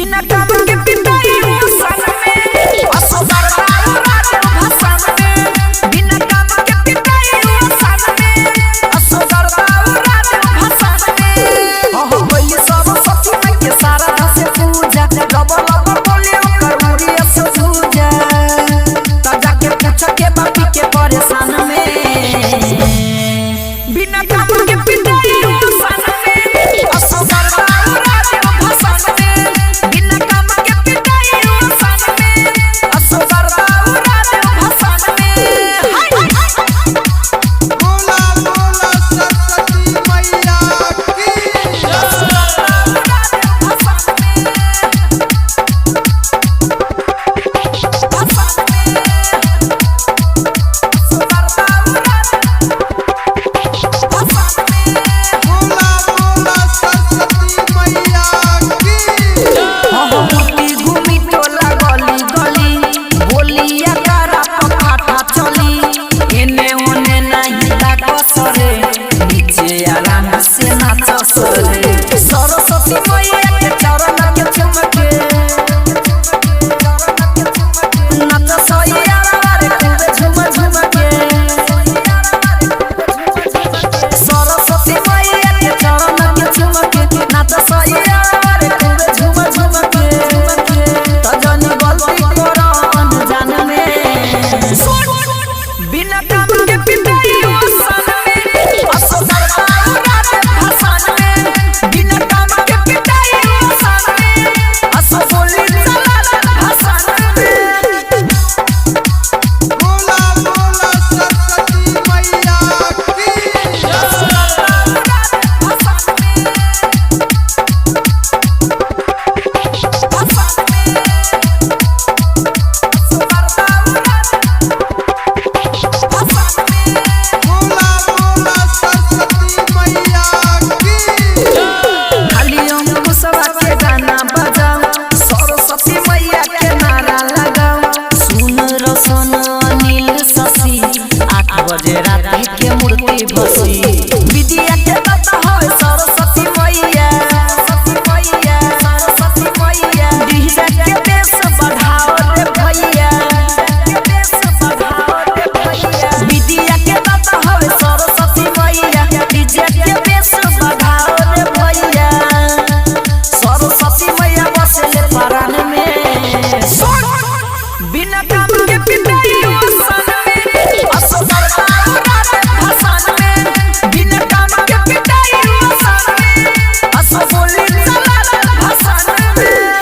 बिना काम के पिटाई सन में असगर राज भाषण में बिना काम के पिटाई सन में असगर राज भाषण में ओहो भइल सब सती में के सारा से पूजा लबर लबर बोले ओकर मुरिया से पूजा ता जाके पूछ के बापी के परेशान में बिना काम के पिटाई सन में असगर राज भाषण में बिना काम के पिटाई सन में असगर राज भाषण में बोला बोला सरस्वती मैया की बोला बोला सरस्वती मैया की घूमी घूमी टोला गली गली बोलिया तारा पखाटा चली एने ओने नहीं ताकसरे नीचे आराम से नाच सरे सरस्वती मैया के चरण के चमके नाच सैया रे खूबे झूम झूम के सरस्वती मैया के चरण के चमके नाच सैया रे खूबे झूम झूम के तजनी गलती करन जान में बिना काम के पिटाई सन में असगर राज भाषण में बिना काम के पिटाई सन में असबोली चलल भाषण में बोला बोला सरस्वती मैया की बोला बोला सरस्वती मैया की खाली अंकुशवा के गाना बजाओ सरस्वती मैया के नारा लगाओ सुन रोशन अनिल शशि 8 बजे रात के मूर्ति भसी विद्या के दाता है सरस्वती मैया सरस्वती मैया डीजे के बेस बढ़ाओ रे भैया विद्या के दाता है सरस्वती मैया डीजे के बेस बढ़ाओ रे भैया सरस्वती मैया बसले परान में बिना काम के पिटाई